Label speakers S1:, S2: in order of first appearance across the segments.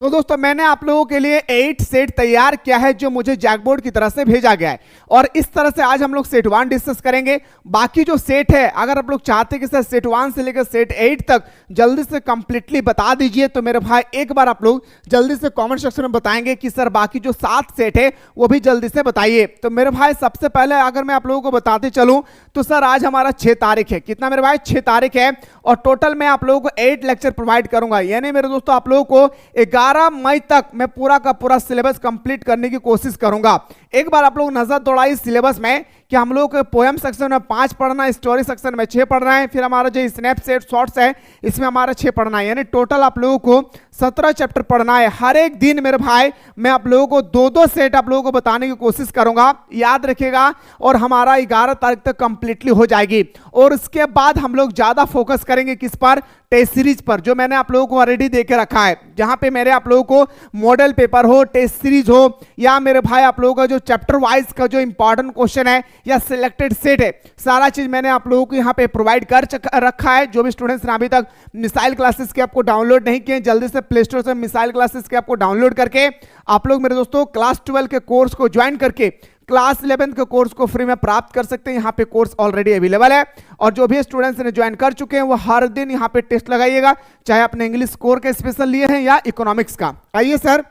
S1: तो दोस्तों मैंने आप लोगों के लिए 8 सेट तैयार किया है जो मुझे जैकबोर्ड की तरफ से भेजा गया है और इस तरह से आज हम लोग सेट 1 डिस्कस करेंगे। बाकी जो सेट है अगर आप लोग चाहते हैं कि सर सेट 1 से लेकर सेट 8 तक जल्दी से कंप्लीटली बता दीजिए तो मेरे भाई एक बार आप लोग जल्दी से कमेंट सेक्शन में बताएंगे कि सर बाकी जो 7 सेट है वो भी जल्दी से बताइए। तो मेरे भाई सबसे पहले अगर मैं आप लोगों को बताते चलूं तो सर आज हमारा 6 तारीख है। कितना मेरे भाई? 6 तारीख है और टोटल मैं आप लोगों को 8 लेक्चर प्रोवाइड करूंगा। यानी मेरे दोस्तों आप लोगों को 11 मई तक मैं पूरा का पूरा सिलेबस कंप्लीट करने की कोशिश करूंगा। एक बार आप लोग नजर दौड़ाइए सिलेबस में कि हम लोग को पोएम सेक्शन में 5 पढ़ना है, स्टोरी सेक्शन में 6 पढ़ना है, फिर हमारा जो स्नैपचैट शॉर्ट्स है इसमें हमारा 6 पढ़ना है। यानी टोटल आप लोगों को 17 चैप्टर पढ़ना है। हर एक दिन मेरे भाई मैं आप लोगों को 2-2 सेट आप लोगों को बताने की कोशिश करूंगा, याद रखिएगा। और हमारा 11 तारीख तक कंप्लीटली हो जाएगी और उसके बाद हम लोग ज्यादा फोकस करेंगे किस पर? टेस्ट सीरीज पर, जो मैंने आप लोगों को ऑलरेडी दे के रखा है, जहां पे मेरे आप लोगों को मॉडल पेपर हो, टेस्ट सीरीज हो या मेरे भाई आप लोगों का जो चैप्टर वाइज का जो इंपॉर्टेंट क्वेश्चन है या सिलेक्टेड सेट है, सारा चीज मैंने आप लोगों को यहाँ पे प्रोवाइड कर रखा है। जो भी स्टूडेंट्स ने अभी तक मिसाइल क्लासेस के आपको डाउनलोड नहीं किए, जल्दी से प्ले स्टोर से मिसाइल क्लासेस के आपको डाउनलोड करके आप लोग मेरे दोस्तों क्लास 12 के कोर्स को ज्वाइन करके क्लास 11 के कोर्स को फ्री में प्राप्त कर सकते हैं। यहाँ पे कोर्स ऑलरेडी अवेलेबल है और जो भी स्टूडेंट्स ने ज्वाइन कर चुके हैं वो हर दिन यहाँ पे टेस्ट लगाइएगा, चाहे आपने इंग्लिश कोर का स्पेशल लिए हैं या इकोनॉमिक्स का। आइए सर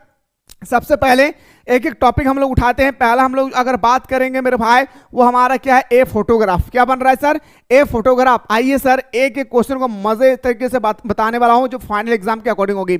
S1: सबसे पहले एक एक टॉपिक हम लोग उठाते हैं। पहला हम लोग अगर बात करेंगे मेरे भाई वो हमारा क्या है? A photograph. क्या बन रहा है सर? A photograph. आइए सर एक एक क्वेश्चन को मजे तरीके से बताने वाला हूं जो फाइनल एग्जाम के अकॉर्डिंग होगी।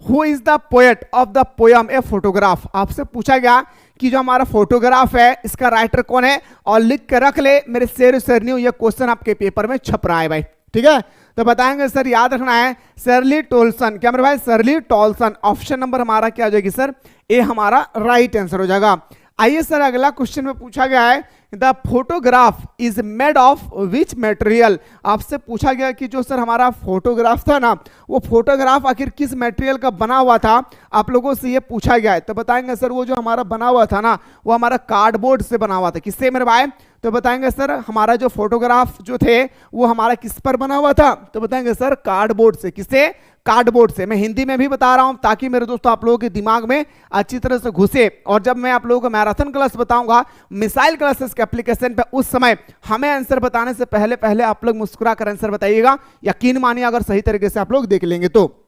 S1: Who is the poet of the poem a photograph? आपसे पूछा गया कि जो हमारा फोटोग्राफ है इसका राइटर कौन है और लिख के रख ले मेरे शेर सरनी। ये क्वेश्चन आपके पेपर में छप रहा है भाई, ठीक है? तो बताएंगे सर, याद रखना है शर्ली टोल्सन। क्या मेरे भाई? शर्ली टोल्सन। ऑप्शन नंबर हमारा क्या हो जाएगी सर? ए हमारा राइट आंसर हो जाएगा। आइए सर अगला क्वेश्चन में पूछा गया है the photograph is made of which material? आपसे पूछा गया कि जो सर हमारा फोटोग्राफ था ना वो फोटोग्राफ आखिर किस मटेरियल का बना हुआ था, आप लोगों से ये पूछा गया है। तो बताएंगे सर वो जो हमारा बना हुआ था ना वो हमारा कार्डबोर्ड से बना हुआ था। किससे मेरे भाई? तो बताएंगे सर हमारा जो फोटोग्राफ जो थे वो हमारा किस पर बना हुआ था? तो बताएंगे सर कार्डबोर्ड से। किससे? कार्डबोर्ड से। मैं हिंदी में भी बता रहा हूं ताकि मेरे दोस्तों आप लोगों के दिमाग में अच्छी तरह से घुसे। और जब मैं आप लोगों को मैराथन क्लास बताऊंगा मिसाइल क्लासेस के एप्लीकेशन पे, उस समय हमें आंसर बताने से पहले पहले आप लोग मुस्कुरा कर आंसर बताइएगा। यकीन मानिए अगर सही तरीके से आप लोग देख लेंगे तो।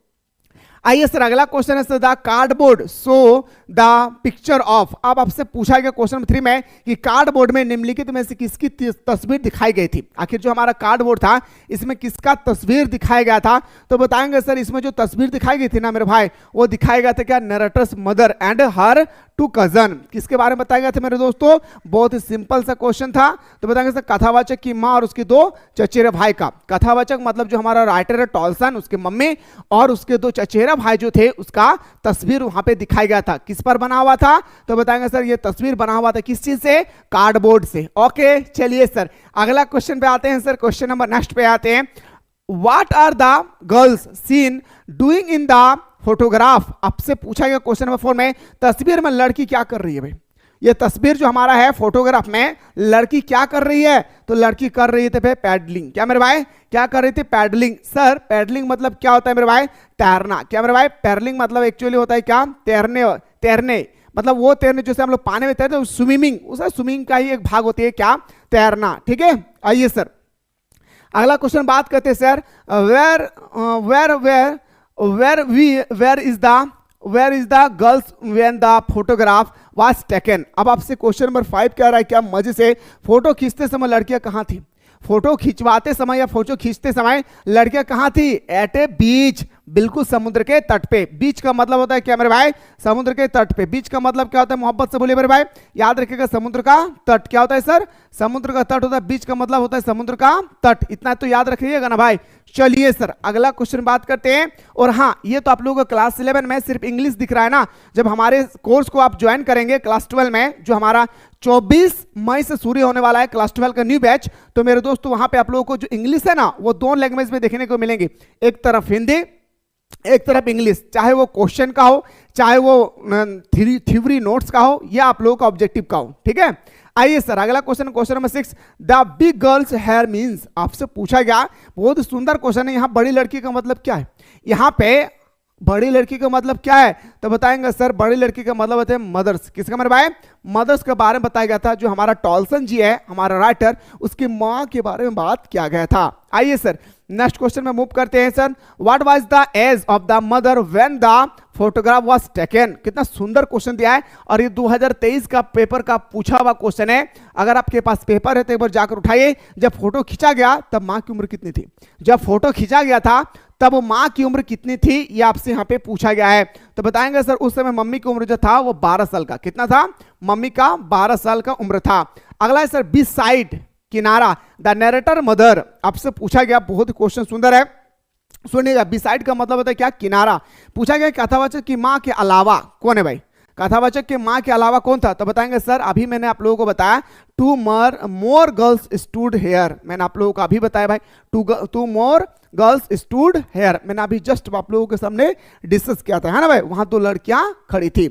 S1: आइए सर अगला क्वेश्चन है sir the cardboard show the picture of. अब आपसे पूछा गया क्वेश्चन नंबर 3 में कि कार्डबोर्ड में निम्नलिखित में से किसकी तस्वीर दिखाई गई थी? आखिर जो हमारा कार्डबोर्ड था इसमें किसका तस्वीर दिखाया गया था? तो बताएंगे सर इसमें जो तस्वीर दिखाई गई थी ना मेरे भाई वो दिखाया गया था क्या? Narrator's mother and her 2 cousin. किसके बारे में बताया गया था मेरे दोस्तों? बहुत ही सिंपल सा क्वेश्चन था। तो बताएंगे सर कथावाचक की माँ और उसके 2 चचेरे भाई का। कथावाचक मतलब जो हमारा राइटर है टॉल्सन, उसके मम्मी और उसके 2 चचेरा भाई जो थे उसका तस्वीर वहां पे दिखाया गया था। किस पर बना हुआ था? तो बताएंगे सर ये तस्वीर बना हुआ था किस चीज से? कार्डबोर्ड से। ओके चलिए सर अगला क्वेश्चन पे आते हैं सर। क्वेश्चन नंबर नेक्स्ट पे आते हैं। What are the girls seen doing in the photograph? आपसे पूछा गया क्वेश्चन नंबर 4 में तस्वीर में लड़की क्या कर रही है भाई? ये तस्वीर जो हमारा है फोटोग्राफ में लड़की क्या कर रही है? तो लड़की कर रही थी भाई पैडलिंग। क्या मेरे भाई? क्या कर रही थी? पैडलिंग। सर पैडलिंग मतलब क्या होता है मेरे भाई? तैरना। क्या मेरे भाई? पैडलिंग मतलब एक्चुअली होता है क्या? तैरने। तैरने मतलब वो तैरने जैसे हम लोग पानी में तैरते हैं, स्विमिंग, उस स्विमिंग का ही एक भाग होती है क्या? तैरना। ठीक है आइए सर अगला क्वेश्चन बात करते हैं sir. Where is the girls when the photograph was taken? अब आपसे क्वेश्चन नंबर 5 क्या रहा है? क्या मजे से फोटो खींचते समय लड़कियां कहां थी? फोटो खिंचवाते समय या फोटो खींचते समय लड़कियां कहां थी? एट ए बीच। बिल्कुल समुद्र के तट पे। बीच का मतलब होता है क्या मेरे भाई? समुद्र के तट पे। बीच का मतलब क्या होता है? मोहब्बत से बोलिए मेरे भाई। याद रखिएगा समुद्र का तट क्या होता है सर? समुद्र का तट होता है। बीच का मतलब होता है समुद्र का तट। इतना तो याद रखिएगा ना भाई। चलिए सर अगला क्वेश्चन बात करते हैं। और हाँ ये तो आप लोगों को क्लास 11 में सिर्फ इंग्लिश दिख रहा है ना। जब हमारे कोर्स को आप ज्वाइन करेंगे क्लास 12 में, जो हमारा 24 मई से शुरू होने वाला है क्लास 12 का न्यू बैच, तो मेरे दोस्तों वहां पे आप लोगों को जो इंग्लिश है ना वो 2 लैंग्वेज में देखने को मिलेंगे। एक तरफ हिंदी एक तरफ इंग्लिश, चाहे वो क्वेश्चन का हो चाहे वो थ्योरी नोट्स का हो या आप लोगों का ऑब्जेक्टिव का हो। ठीक है आइए सर अगला question number 6 the big girls hair means. आपसे पूछा गया बहुत सुंदर क्वेश्चन है। यहाँ बड़ी लड़की का मतलब क्या है? यहाँ पे बड़ी लड़की का मतलब क्या है? तो बताएंगे सर बड़ी लड़की का मतलब होता है मदर्स। किसका मेरे भाई? मदर्स के बारे में बताया गया था। जो हमारा टॉलसन जी है हमारा राइटर, उसकी माँ के बारे में बात किया गया था। आइए सर नेक्स्ट क्वेश्चन में मूव करते हैं sir. What was the age of the mother when the photograph was taken? कितना सुंदर क्वेश्चन दिया है और ये 2023 का पेपर का पूछा हुआ क्वेश्चन है। अगर आपके पास पेपर है तो एक बार जाकर उठाइए। जब फोटो खींचा गया तब माँ की उम्र कितनी थी? जब फोटो खींचा गया था तब माँ की उम्र कितनी थी, ये आपसे यहाँ पे पूछा गया है। तो बताएंगे सर उस समय मम्मी की उम्र जो था वो 12 साल का। कितना था? मम्मी का 12 साल का उम्र था। अगला है सर बिसाइड, किनारा, द नरेटर मदर। आपसे पूछा गया, बहुत ही क्वेश्चन सुंदर है, सुनिएगा। बिसाइड का मतलब होता है क्या? किनारा। पूछा गया कथावाचक की माँ के अलावा कौन है भाई? कथावाचक के माँ के अलावा कौन था? तो बताएंगे सर अभी मैंने आप लोगों को बताया two more girls stood here. मैंने आप लोगों को अभी बताया भाई two more girls stood here. मैंने अभी जस्ट आप लोगों के सामने डिस्कस किया था, है ना भाई? वहां 2 लड़कियां खड़ी थी।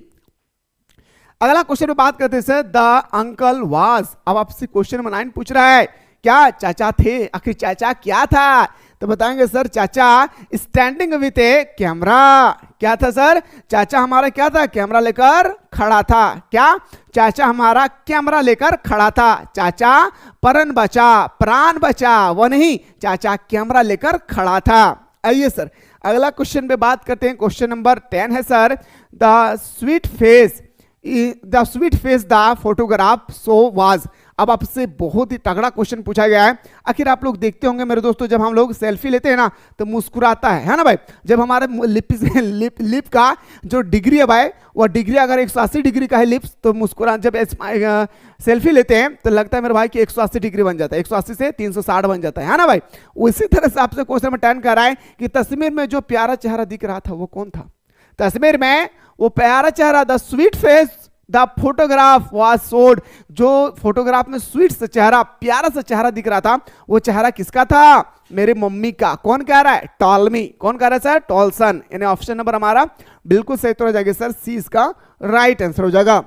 S1: अगला क्वेश्चन में बात करते हैं सर द अंकल वाज। अब आपसे क्वेश्चन नंबर 9 पूछ रहा है क्या चाचा थे? आखिर चाचा क्या था? तो बताएंगे सर चाचा स्टैंडिंग विथ ए कैमरा। क्या था सर? चाचा हमारा क्या था? कैमरा लेकर खड़ा था। क्या? चाचा हमारा कैमरा लेकर खड़ा था। चाचा प्राण बचा वो नहीं, चाचा कैमरा लेकर खड़ा था। आइए सर अगला क्वेश्चन पे बात करते हैं। क्वेश्चन नंबर 10 है sir the sweet face the photograph so was. अब आपसे बहुत ही तगड़ा क्वेश्चन पूछा गया है। आखिर आप लोग देखते होंगे मेरे दोस्तों, जब हम लोग सेल्फी लेते हैं ना तो मुस्कुराता है ना भाई? जब हमारे लिप का जो डिग्री है भाई, वो डिग्री अगर 180 डिग्री का है लिप्स, तो मुस्कुरा जब सेल्फी लेते हैं तो लगता है मेरे भाई कि 180 डिग्री बन जाता है, 180 से 360 बन जाता है ना भाई? उसी तरह से आपसे क्वेश्चन नंबर 10 कर रहा है कि तस्वीर में जो प्यारा चेहरा दिख रहा था वो कौन था? तस्वीर में वो प्यारा चेहरा, the sweet face the photograph was showed. जो फोटोग्राफ में स्वीट सा चेहरा, प्यारा सा चेहरा दिख रहा था, वो चेहरा किसका था? मेरी मम्मी का। कौन कह रहा है? टॉलमी। कौन कह रहा है सर? टॉलसन। यानी ऑप्शन नंबर हमारा बिल्कुल सही तो हो जाएगा सर, सी इसका राइट आंसर हो जाएगा।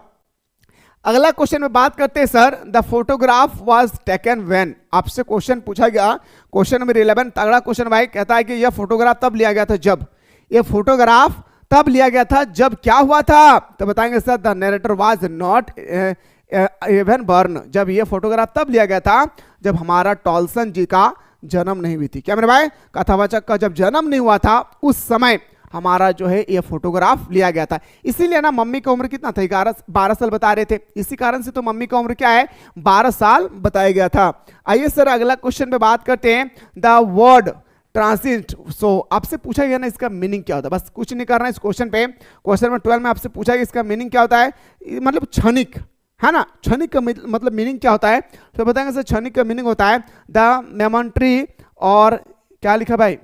S1: अगला क्वेश्चन में बात करते हैं sir the photograph was taken when. आपसे क्वेश्चन पूछा गया, क्वेश्चन नंबर 11 तगड़ा क्वेश्चन भाई। कहता है कि यह फोटोग्राफ तब लिया गया था जब, ये फोटोग्राफ तब लिया गया था जब क्या हुआ था? तो बताएंगे sir the narrator was not even burn. जब ये फोटोग्राफ तब लिया गया था जब हमारा टॉलसन जी का जन्म नहीं हुई थी। क्या मेरे भाई? कथावाचक का जब जन्म नहीं हुआ था उस समय हमारा जो है ये फोटोग्राफ लिया गया था। इसीलिए ना मम्मी का उम्र कितना था? 12 साल बता रहे थे, इसी कारण से तो मम्मी का उम्र क्या है? 12 साल बताया गया था। आइए सर अगला क्वेश्चन पे बात करते हैं द वर्ड ट्रांसिट। सो आपसे पूछा गया ना इसका मीनिंग क्या होता है? बस कुछ नहीं करना इस क्वेश्चन पे। क्वेश्चन नंबर 12 में आपसे पूछा गया इसका मीनिंग क्या होता है, मतलब क्षणिक, है ना? क्षणिक का मतलब मीनिंग क्या होता है? तो बताएंगे सर क्षणिक का मीनिंग होता है द मोमेंटरी, और क्या लिखा भाई?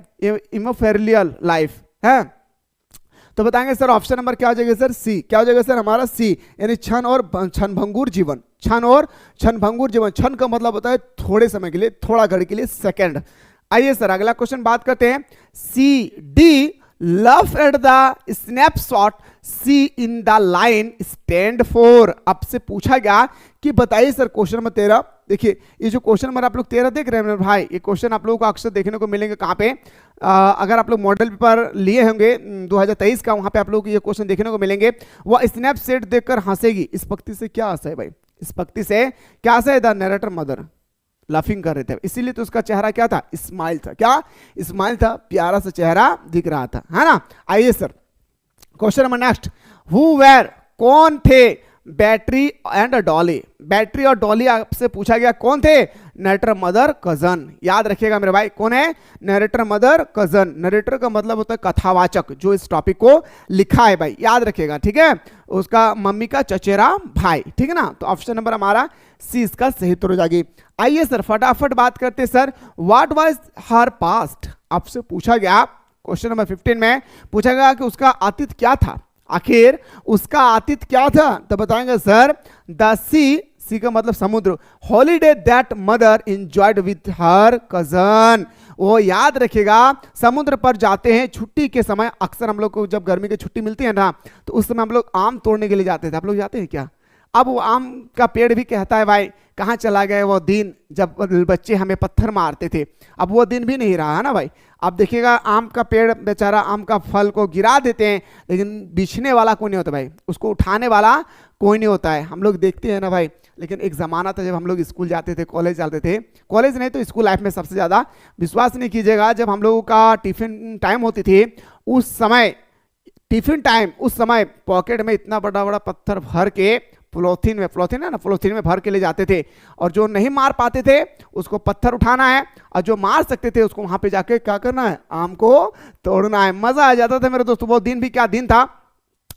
S1: इमोफेरियल लाइफ है। तो बताएंगे सर ऑप्शन नंबर क्या हो जाएगा सर? सी। क्या हो जाएगा सर हमारा? सी, यानी क्षण और क्षणभंगुर जीवन। क्षण और क्षणभंगुर जीवन। क्षण का मतलब होता है थोड़े समय के लिए, थोड़ा घड़ी के लिए, सेकंड। आइए सर अगला क्वेश्चन बात करते हैं। See the love at the snapshot see in the line stand for. आपसे पूछा गया कि बताइए सर क्वेश्चन नंबर 13। देखिए ये जो क्वेश्चन नंबर आप लोग 13 देख रहे हैं मेरे भाई, ये क्वेश्चन आप लोगों को अक्सर देखने को मिलेंगे कहाँ पे? अगर आप लोग मॉडल पेपर लिए होंगे 2023 का, वहां पे आप लोग को ये क्वेश्चन देखने को मिलेंगे। वह स्नैपचैट देखकर हंसेगी, इस पंक्ति से क्या हंसा है भाई? इस पंक्ति से क्या हंसा है? द नरेटर मदर लाफिंग कर रहे थे, इसीलिए तो उसका चेहरा क्या था? स्माइल था। क्या स्माइल था? प्यारा सा चेहरा दिख रहा था, है ना? आइए sir question number next. Who were, कौन थे? Battery and Dolly. बैटरी और डॉली आपसे पूछा गया कौन थे? Narrator mother cousin. याद रखिएगा मेरे भाई, कौन है? Narrator mother cousin. नरेटर का मतलब होता है कथावाचक, जो इस टॉपिक को लिखा है भाई, याद रखिएगा, ठीक है? उसका मम्मी का चचेरा भाई, ठीक है ना? तो ऑप्शन नंबर हमारा सी इसका सही उत्तर हो जाएगी। आइए सर फटाफट बात करते sir what was her past. आपसे पूछा गया क्वेश्चन नंबर 15 में पूछा गया कि उसका अतीत क्या था? आखिर उसका अतीत क्या था? तो बताएंगे सर द सी का मतलब समुद्र। Holiday that mother enjoyed with her cousin. वो याद रखिएगा, समुद्र पर जाते हैं छुट्टी के समय। अक्सर हम लोग को जब गर्मी की छुट्टी मिलती है ना, तो उस समय हम लोग आम तोड़ने के लिए जाते थे। आप लोग जाते हैं क्या? अब वो आम का पेड़ भी कहता है भाई कहाँ चला गया वो दिन जब बच्चे हमें पत्थर मारते थे, अब वो दिन भी नहीं रहा है ना भाई। अब देखिएगा आम का पेड़ बेचारा आम का फल को गिरा देते हैं, लेकिन बिछने वाला कोई नहीं होता भाई, उसको उठाने वाला कोई नहीं होता है। हम लोग देखते हैं ना भाई, लेकिन एक ज़माना था जब हम लोग स्कूल जाते थे, कॉलेज जाते थे, कॉलेज नहीं तो स्कूल लाइफ में सबसे ज़्यादा, विश्वास नहीं कीजिएगा, जब हम लोगों का टिफिन टाइम होती थी उस समय, टिफिन टाइम उस समय पॉकेट में इतना बड़ा बड़ा पत्थर भर के पॉलीथीन है ना, पॉलीथीन में भर के ले जाते थे, और जो नहीं मार पाते थे उसको पत्थर उठाना है, और जो मार सकते थे उसको वहां पे जाके क्या करना है, आम को तोड़ना है। मजा आ जाता था मेरे दोस्तों, वो दिन भी क्या दिन था।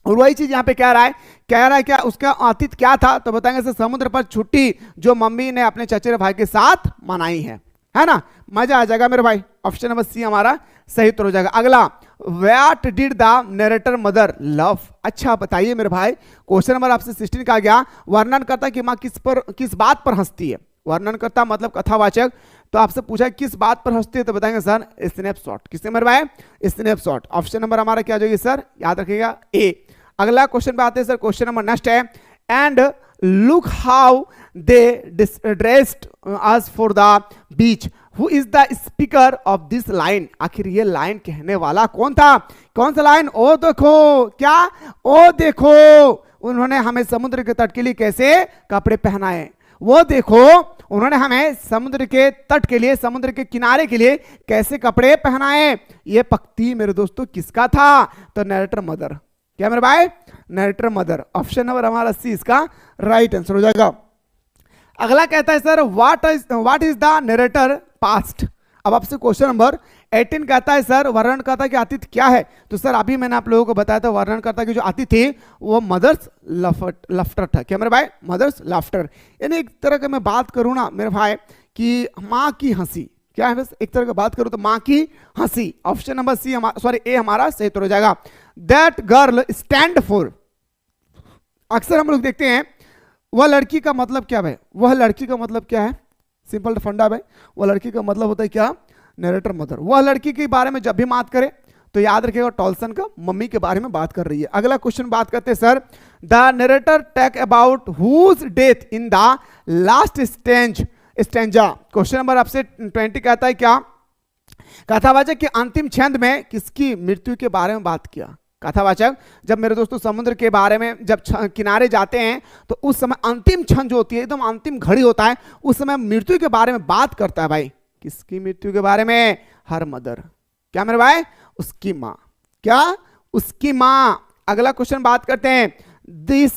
S1: और वही चीज यहाँ पे कह रहा है क्या उसका अतीत क्या था, तो बताएंगे सर समुद्र पर छुट्टी जो मम्मी ने अपने चचेरे भाई के साथ मनाई है ना। मजा आ जाएगा मेरे भाई, ऑप्शन नंबर सी हमारा सही उत्तर हो जाएगा। अगला, what did the narrator mother love. अच्छा बताइए मेरे भाई, क्वेश्चन नंबर आपसे 16 का गया, वर्णन करता कि माँ किस बात पर हंसती है। वर्णन करता मतलब कथावाचक, तो आपसे पूछा किस बात पर हंसती है, तो बताएंगे सर स्नैपशॉट। किससे मेरे भाई, स्नैपशॉट। ऑप्शन नंबर हमारा क्या जाएगी सर, याद रखिएगा ए। अगला क्वेश्चन पे आते हैं सर, क्वेश्चन नंबर नेक्स्ट है, and look how they dressed us for the beach, who is the speaker of this line. आखिर ये लाइन कहने वाला कौन था, कौन सा लाइन, ओ देखो क्या, ओ देखो उन्होंने हमें समुद्र के तट के लिए कैसे कपड़े पहनाए, वो देखो उन्होंने हमें समुद्र के तट के लिए, समुद्र के किनारे के लिए कैसे कपड़े पहनाए। ये पंक्ति मेरे दोस्तों किसका था, तो नरेटर मदर। क्या मेरे भाई, नरेटर मदर। ऑप्शन नंबर हमारा सी इसका राइट आंसर हो जाएगा। अगला कहता है sir what is the narrator past. अब आपसे क्वेश्चन नंबर 18 कहता है सर वर्णनकर्ता की अतीत क्या है, तो सर अभी मैंने आप लोगों को बताया था वर्णनकर्ता की जो अतीत थी वो मदर्स लाफ्टर था। क्या मेरे भाई, मदर्स लाफ्टर। यानी एक तरह का मैं बात करूं ना मेरे भाई कि माँ की हंसी, क्या है, बस एक तरह की बात करूं तो माँ की हंसी। ऑप्शन नंबर सी सॉरी ए हमारा सही उत्तर हो जाएगा। दैट गर्ल स्टैंड फॉर, अक्सर हम लोग देखते हैं वह लड़की का मतलब क्या है, वह लड़की का मतलब क्या है, सिंपल फंडा भाई, वह लड़की का मतलब होता है क्या, नरेटर मदर। वह लड़की के बारे में जब भी बात करे तो याद रखिएगा टॉल्सन का मम्मी के बारे में बात कर रही है। अगला क्वेश्चन बात करते हैं sir, the narrator talk about whose death in the last stanza. Question number आपसे 20 कहता है क्या, कथावाचक के अंतिम छंद में किसकी मृत्यु के बारे में बात किया। कथावाचक जब मेरे दोस्तों समुद्र के बारे में जब किनारे जाते हैं तो उस समय अंतिम क्षण जो होती है, एकदम अंतिम घड़ी होता है, उस समय मृत्यु के बारे में बात करता है भाई। किसकी मृत्यु के बारे में, हर मदर। क्या मेरे भाई, उसकी माँ। क्या, उसकी माँ। अगला क्वेश्चन बात करते हैं, दिस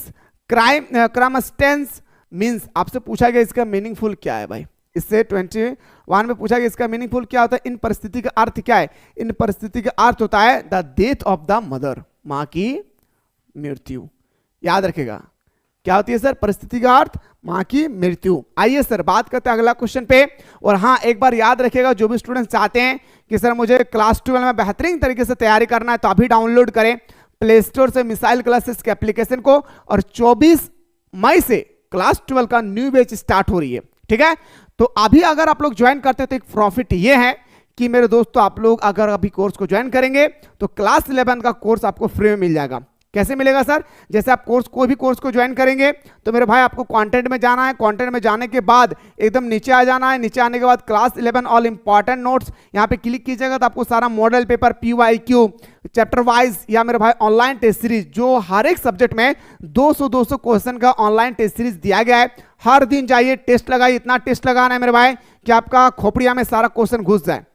S1: क्राइमस्टेंस मीन्स। आपसे पूछा गया इसका मीनिंगफुल क्या है भाई, इससे 21 में पूछा गया इसका मीनिंगफुल क्या होता है, इन परिस्थिति का अर्थ क्या है। इन परिस्थिति का अर्थ होता है the death of the mother, मां की मृत्यु। याद रखेगा क्या होती है सर, परिस्थिति का अर्थ मां की मृत्यु। आइए सर बात करते हैं अगला क्वेश्चन पे। और हाँ एक बार याद रखेगा, जो भी स्टूडेंट्स चाहते हैं कि सर मुझे क्लास 12 में बेहतरीन तरीके से तैयारी करना है तो अभी डाउनलोड करें प्ले स्टोर से मिसाइल क्लासेस के एप्लीकेशन को, और 24 मई से क्लास 12 का न्यू बैच स्टार्ट हो रही है, ठीक है। तो अभी अगर आप लोग ज्वाइन करते हैं तो एक प्रॉफिट ये है कि मेरे दोस्तों आप लोग अगर अभी कोर्स को ज्वाइन करेंगे तो क्लास 11 का कोर्स आपको फ्री में मिल जाएगा। कैसे मिलेगा सर, जैसे आप कोई भी कोर्स को ज्वाइन करेंगे तो मेरे भाई आपको कंटेंट में जाना है, कंटेंट में जाने के बाद एकदम नीचे आ जाना है, नीचे आने के बाद क्लास 11 ऑल इंपॉर्टेंट नोट्स यहाँ पे क्लिक कीजिएगा तो आपको सारा model paper PYQ chapter wise या मेरे भाई ऑनलाइन टेस्ट सीरीज, जो हर एक सब्जेक्ट में 200 क्वेश्चन का ऑनलाइन टेस्ट सीरीज दिया गया है। हर दिन जाइए टेस्ट लगाइए, इतना टेस्ट लगाना है मेरे भाई कि आपका खोपड़िया में सारा क्वेश्चन घुस जाए।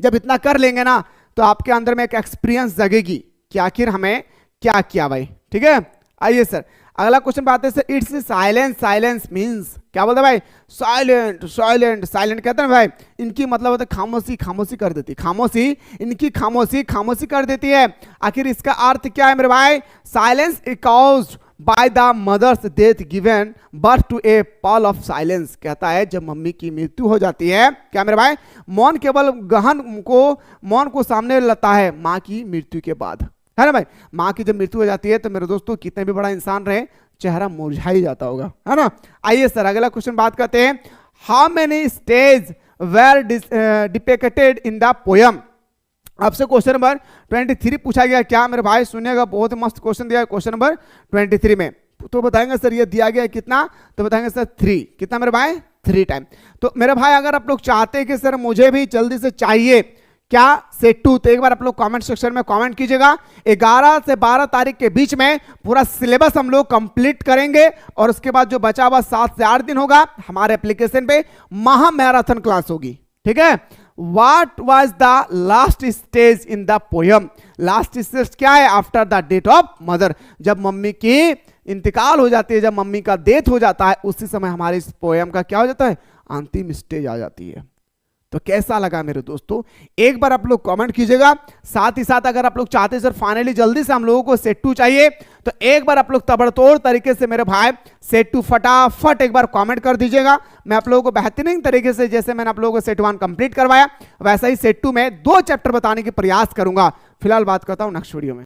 S1: जब इतना कर लेंगे ना तो आपके अंदर में एक एक्सपीरियंस जगेगी कि आखिर हमें क्या किया भाई, ठीक है। आइए सर अगला क्वेश्चन बात है sir, it's silence. Silence means क्या बोलते हैं भाई, साइलेंट साइलेंट साइलेंट कहते हैं भाई, इनकी मतलब होता है खामोशी, खामोशी कर देती, खामोशी, इनकी खामोशी खामोशी कर देती है। आखिर इसका अर्थ क्या है मेरे भाई, silence caused by the mother's death given birth to a pall of silence। कहता है जब मम्मी की मृत्यु हो जाती है, क्या मेरे भाई, मौन केवल मौन को सामने लाता है माँ की मृत्यु के बाद, है ना भाई। माँ की जब मृत्यु हो जाती है तो मेरे दोस्तों कितने भी बड़ा इंसान रहे चेहरा मुरझा ही जाता होगा, है ना। आइए सर अगला क्वेश्चन बात करते हैं, how many stage were depicted in the poem. आपसे क्वेश्चन नंबर 23 पूछा गया। क्या मेरे भाई सुनिएगा, बहुत मस्त क्वेश्चन दिया है क्वेश्चन नंबर 23 में। तो बताएंगे सर ये दिया गया है कितना, तो बताएंगे सर 3, कितना मेरे भाई 3 टाइम। तो मेरे भाई अगर आप लोग चाहते हैं कि सर मुझे भी जल्दी से चाहिए क्या सेट 2, तो एक बार आप लोग कमेंट सेक्शन में कमेंट कीजिएगा। 11 से 12 तारीख के बीच में पूरा सिलेबस हम लोग कंप्लीट करेंगे और उसके बाद जो बचा हुआ 7 से 8 दिन होगा हमारे एप्लीकेशन पे महा मैराथन क्लास होगी, ठीक है। What was the last stage in the poem? Last stage क्या है? After the death of mother, जब मम्मी की इंतकाल हो जाती है, जब मम्मी का डेथ हो जाता है, उसी समय हमारे इस पोएम का क्या हो जाता है? अंतिम स्टेज आ जाती है। तो कैसा लगा मेरे दोस्तों, एक बार आप लोग कमेंट कीजिएगा। साथ ही साथ अगर आप लोग चाहते हैं सर फाइनली जल्दी से हम लोगों को सेट 2 चाहिए, तो एक बार आप लोग तबड़तोड़ तरीके से मेरे भाई सेट 2 फटाफट एक बार कमेंट कर दीजिएगा। मैं आप लोगों को बेहतरीन तरीके से, जैसे मैंने आप लोगों को सेट 1 कंप्लीट करवाया, वैसा ही सेट 2 में 2 चैप्टर बताने के प्रयास करूंगा। फिलहाल बात करता हूं नेक्स्ट वीडियो में।